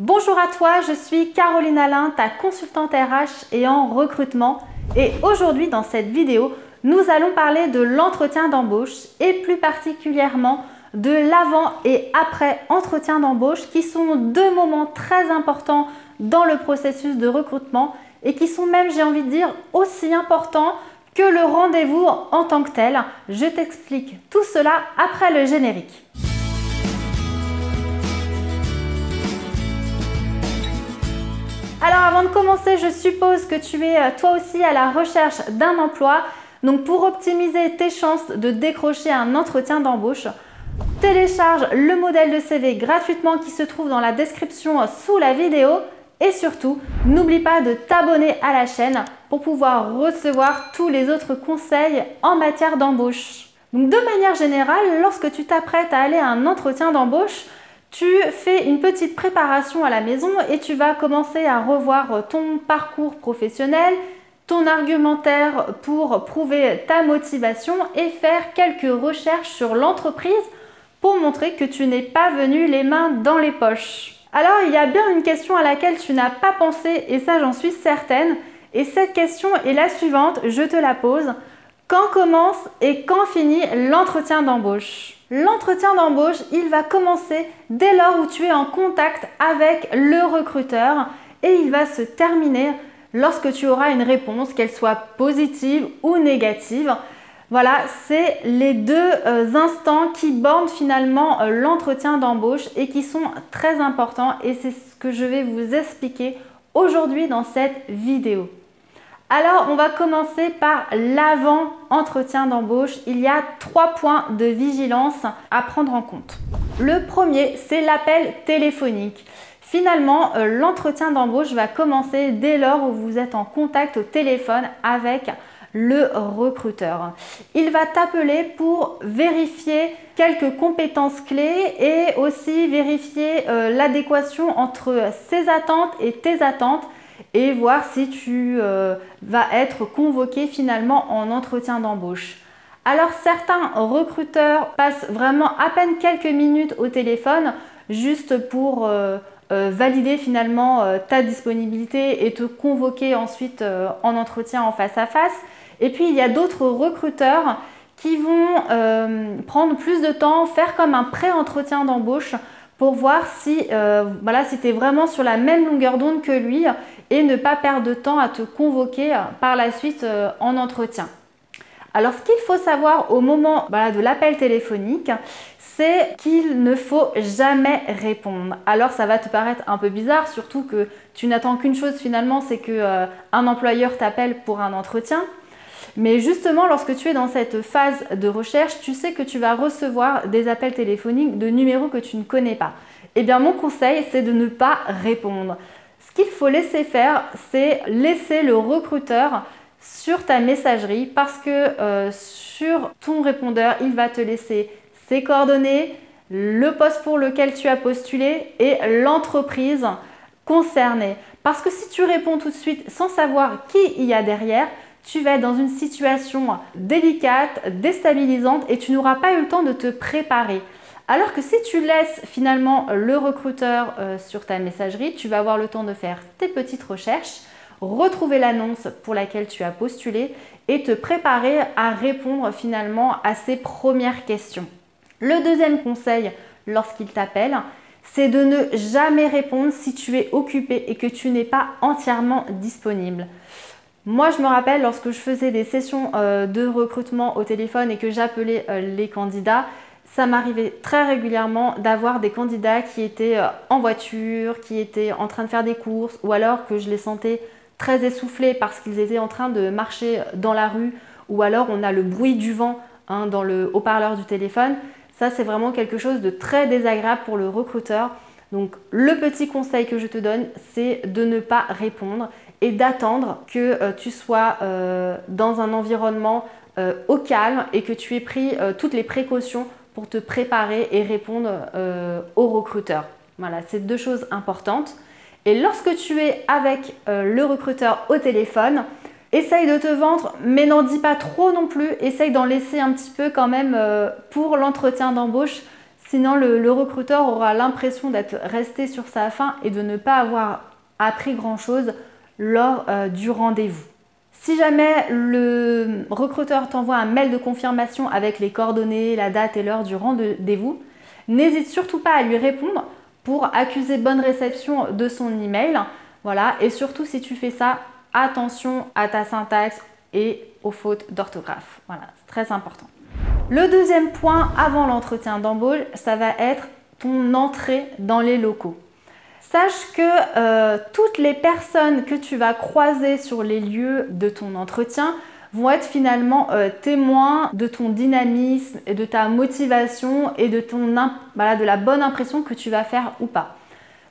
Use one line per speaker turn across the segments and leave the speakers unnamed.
Bonjour à toi, je suis Caroline Alain, ta consultante RH et en recrutement. Et aujourd'hui, dans cette vidéo, nous allons parler de l'entretien d'embauche et plus particulièrement de l'avant et après entretien d'embauche qui sont deux moments très importants dans le processus de recrutement et qui sont même, j'ai envie de dire, aussi importants que le rendez-vous en tant que tel. Je t'explique tout cela après le générique. Alors avant de commencer, je suppose que tu es toi aussi à la recherche d'un emploi. Donc pour optimiser tes chances de décrocher un entretien d'embauche, télécharge le modèle de CV gratuitement qui se trouve dans la description sous la vidéo. Et surtout, n'oublie pas de t'abonner à la chaîne pour pouvoir recevoir tous les autres conseils en matière d'embauche. Donc de manière générale, lorsque tu t'apprêtes à aller à un entretien d'embauche, tu fais une petite préparation à la maison et tu vas commencer à revoir ton parcours professionnel, ton argumentaire pour prouver ta motivation et faire quelques recherches sur l'entreprise pour montrer que tu n'es pas venu les mains dans les poches. Alors, il y a bien une question à laquelle tu n'as pas pensé et ça, j'en suis certaine. Et cette question est la suivante, je te la pose. Quand commence et quand finit l'entretien d'embauche? L'entretien d'embauche, il va commencer dès lors où tu es en contact avec le recruteur et il va se terminer lorsque tu auras une réponse, qu'elle soit positive ou négative. Voilà, c'est les deux instants qui bornent finalement l'entretien d'embauche et qui sont très importants et c'est ce que je vais vous expliquer aujourd'hui dans cette vidéo. Alors, on va commencer par l'avant-entretien d'embauche. Il y a 3 points de vigilance à prendre en compte. Le premier, c'est l'appel téléphonique. Finalement, l'entretien d'embauche va commencer dès lors où vous êtes en contact au téléphone avec le recruteur. Il va t'appeler pour vérifier quelques compétences clés et aussi vérifier l'adéquation entre ses attentes et tes attentes et voir si tu vas être convoqué finalement en entretien d'embauche. Alors certains recruteurs passent vraiment à peine quelques minutes au téléphone juste pour valider finalement ta disponibilité et te convoquer ensuite en entretien en face à face. Et puis il y a d'autres recruteurs qui vont prendre plus de temps, faire comme un pré-entretien d'embauche pour voir si, si tu es vraiment sur la même longueur d'onde que lui et ne pas perdre de temps à te convoquer par la suite en entretien. Alors ce qu'il faut savoir au moment de l'appel téléphonique, c'est qu'il ne faut jamais répondre. Alors ça va te paraître un peu bizarre, surtout que tu n'attends qu'une chose finalement, c'est qu'un employeur t'appelle pour un entretien. Mais justement, lorsque tu es dans cette phase de recherche, tu sais que tu vas recevoir des appels téléphoniques de numéros que tu ne connais pas. Eh bien, mon conseil, c'est de ne pas répondre. Ce qu'il faut laisser faire, c'est laisser le recruteur sur ta messagerie parce que sur ton répondeur, il va te laisser ses coordonnées, le poste pour lequel tu as postulé et l'entreprise concernée. Parce que si tu réponds tout de suite sans savoir qui il y a derrière, tu vas être dans une situation délicate, déstabilisante et tu n'auras pas eu le temps de te préparer. Alors que si tu laisses finalement le recruteur sur ta messagerie, tu vas avoir le temps de faire tes petites recherches, retrouver l'annonce pour laquelle tu as postulé et te préparer à répondre finalement à ces premières questions. Le deuxième conseil lorsqu'il t'appelle, c'est de ne jamais répondre si tu es occupé et que tu n'es pas entièrement disponible. Moi, je me rappelle lorsque je faisais des sessions de recrutement au téléphone et que j'appelais les candidats, ça m'arrivait très régulièrement d'avoir des candidats qui étaient en voiture, qui étaient en train de faire des courses ou alors que je les sentais très essoufflés parce qu'ils étaient en train de marcher dans la rue ou alors on a le bruit du vent dans le haut-parleur du téléphone. Ça, c'est vraiment quelque chose de très désagréable pour le recruteur. Donc, le petit conseil que je te donne, c'est de ne pas répondre et d'attendre que tu sois dans un environnement au calme et que tu aies pris toutes les précautions pour te préparer et répondre au recruteur. Voilà, c'est deux choses importantes. Et lorsque tu es avec le recruteur au téléphone, essaye de te vendre, mais n'en dis pas trop non plus. Essaye d'en laisser un petit peu quand même pour l'entretien d'embauche. Sinon, le recruteur aura l'impression d'être resté sur sa faim et de ne pas avoir appris grand-chose lors du rendez-vous. Si jamais le recruteur t'envoie un mail de confirmation avec les coordonnées, la date et l'heure du rendez-vous, n'hésite surtout pas à lui répondre pour accuser bonne réception de son email. Voilà. Et surtout, si tu fais ça, attention à ta syntaxe et aux fautes d'orthographe. Voilà, c'est très important. Le deuxième point avant l'entretien d'embauche, ça va être ton entrée dans les locaux. Sache que toutes les personnes que tu vas croiser sur les lieux de ton entretien vont être finalement témoins de ton dynamisme et de ta motivation et de la bonne impression que tu vas faire ou pas.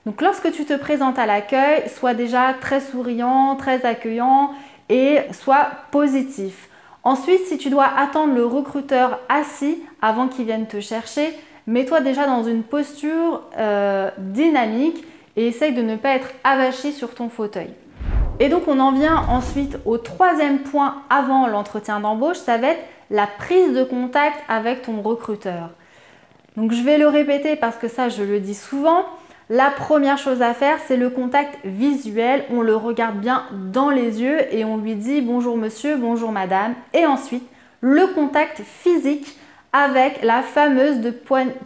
Donc lorsque tu te présentes à l'accueil, sois déjà très souriant, très accueillant et sois positif. Ensuite, si tu dois attendre le recruteur assis avant qu'il vienne te chercher, mets-toi déjà dans une posture dynamique et essaye de ne pas être avachi sur ton fauteuil. Et donc on en vient ensuite au troisième point avant l'entretien d'embauche, ça va être la prise de contact avec ton recruteur. Donc je vais le répéter parce que ça je le dis souvent. La première chose à faire, c'est le contact visuel. On le regarde bien dans les yeux et on lui dit bonjour monsieur, bonjour madame. Et ensuite, le contact physique avec la fameuse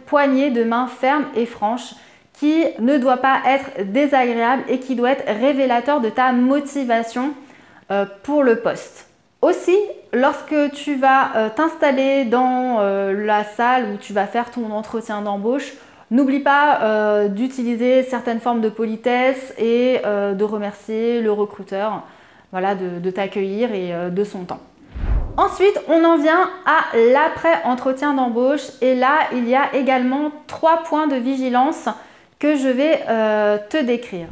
poignée de main ferme et franche qui ne doit pas être désagréable et qui doit être révélateur de ta motivation pour le poste. Aussi, lorsque tu vas t'installer dans la salle où tu vas faire ton entretien d'embauche, n'oublie pas d'utiliser certaines formes de politesse et de remercier le recruteur de t'accueillir et de son temps. Ensuite, on en vient à l'après-entretien d'embauche et là, il y a également 3 points de vigilance que je vais te décrire.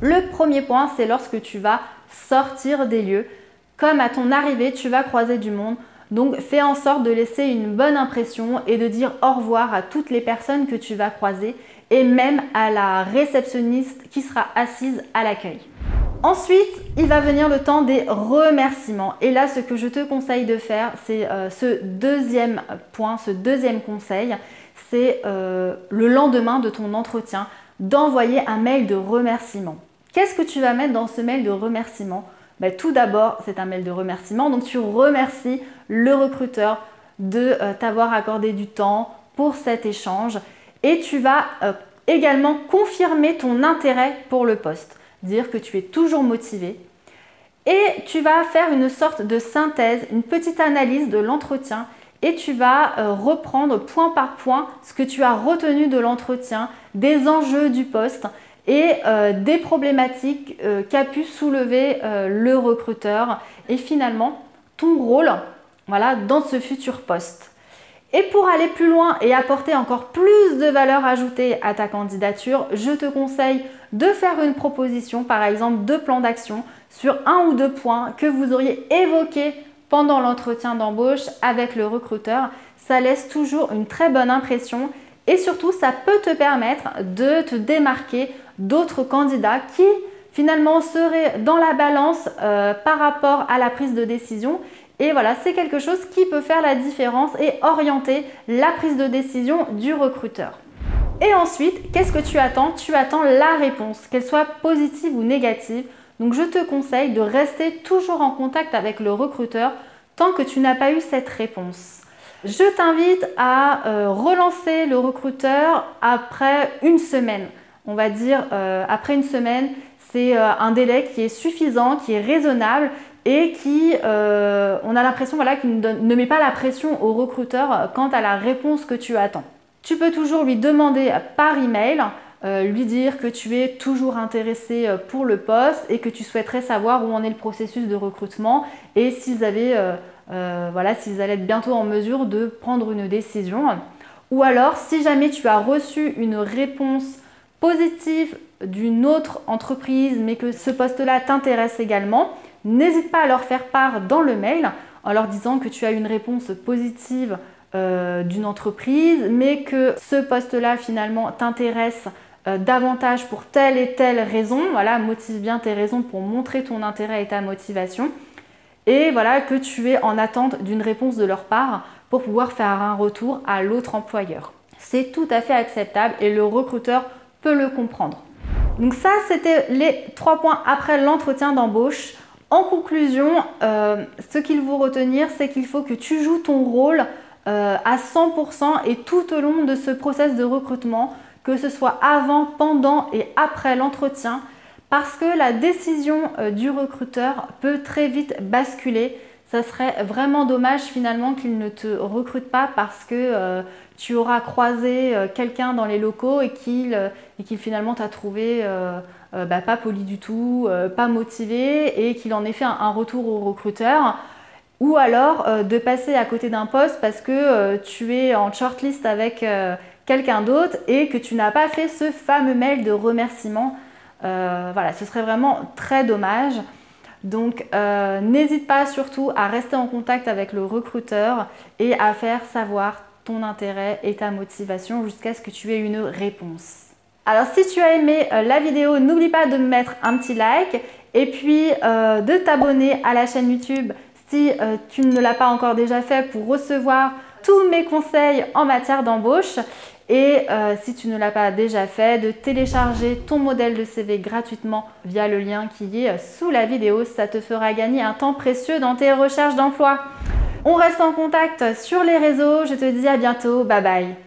Le premier point, c'est lorsque tu vas sortir des lieux. Comme à ton arrivée, tu vas croiser du monde. Donc, fais en sorte de laisser une bonne impression et de dire au revoir à toutes les personnes que tu vas croiser et même à la réceptionniste qui sera assise à l'accueil. Ensuite, il va venir le temps des remerciements. Et là, ce que je te conseille de faire, c'est ce deuxième point, ce deuxième conseil, c'est le lendemain de ton entretien, d'envoyer un mail de remerciement. Qu'est-ce que tu vas mettre dans ce mail de remerciement ? Tout d'abord, c'est un mail de remerciement. Donc, tu remercies le recruteur de t'avoir accordé du temps pour cet échange. Et tu vas également confirmer ton intérêt pour le poste. Dire que tu es toujours motivé. Et tu vas faire une sorte de synthèse, une petite analyse de l'entretien. Et tu vas reprendre point par point ce que tu as retenu de l'entretien, des enjeux du poste et des problématiques qu'a pu soulever le recruteur et finalement ton rôle dans ce futur poste. Et pour aller plus loin et apporter encore plus de valeur ajoutée à ta candidature, je te conseille de faire une proposition, par exemple de plan d'action sur 1 ou 2 points que vous auriez évoqués pendant l'entretien d'embauche avec le recruteur. Ça laisse toujours une très bonne impression et surtout ça peut te permettre de te démarquer d'autres candidats qui finalement seraient dans la balance par rapport à la prise de décision. Et voilà, c'est quelque chose qui peut faire la différence et orienter la prise de décision du recruteur. Et ensuite, qu'est-ce que tu attends? Tu attends la réponse, qu'elle soit positive ou négative. Donc je te conseille de rester toujours en contact avec le recruteur tant que tu n'as pas eu cette réponse. Je t'invite à relancer le recruteur après une semaine. On va dire après une semaine, c'est un délai qui est suffisant, qui est raisonnable et qui, on a l'impression qu'il ne met pas la pression au recruteur quant à la réponse que tu attends. Tu peux toujours lui demander par email, lui dire que tu es toujours intéressé pour le poste et que tu souhaiterais savoir où en est le processus de recrutement et s'ils allaient être bientôt en mesure de prendre une décision. Ou alors, si jamais tu as reçu une réponse positive d'une autre entreprise mais que ce poste-là t'intéresse également, n'hésite pas à leur faire part dans le mail en leur disant que tu as une réponse positive d'une entreprise mais que ce poste-là finalement t'intéresse davantage pour telle et telle raison. Voilà, motive bien tes raisons pour montrer ton intérêt et ta motivation. Et voilà, que tu es en attente d'une réponse de leur part pour pouvoir faire un retour à l'autre employeur. c'est tout à fait acceptable et le recruteur peut le comprendre. Donc ça, c'était les 3 points après l'entretien d'embauche. En conclusion, ce qu'il faut retenir, c'est qu'il faut que tu joues ton rôle à 100% et tout au long de ce process de recrutement, que ce soit avant, pendant et après l'entretien, parce que la décision du recruteur peut très vite basculer. Ça serait vraiment dommage finalement qu'il ne te recrute pas parce que tu auras croisé quelqu'un dans les locaux et qu'il finalement t'a trouvé pas poli du tout, pas motivé et qu'il en ait fait un retour au recruteur. Ou alors de passer à côté d'un poste parce que tu es en shortlist avec quelqu'un d'autre et que tu n'as pas fait ce fameux mail de remerciement. Voilà, ce serait vraiment très dommage. Donc n'hésite pas surtout à rester en contact avec le recruteur et à faire savoir ton intérêt et ta motivation jusqu'à ce que tu aies une réponse. Alors si tu as aimé la vidéo, n'oublie pas de me mettre un petit like et puis de t'abonner à la chaîne YouTube si tu ne l'as pas encore déjà fait pour recevoir tous mes conseils en matière d'embauche. Et si tu ne l'as pas déjà fait, de télécharger ton modèle de CV gratuitement via le lien qui est sous la vidéo. Ça te fera gagner un temps précieux dans tes recherches d'emploi. On reste en contact sur les réseaux. Je te dis à bientôt. Bye bye.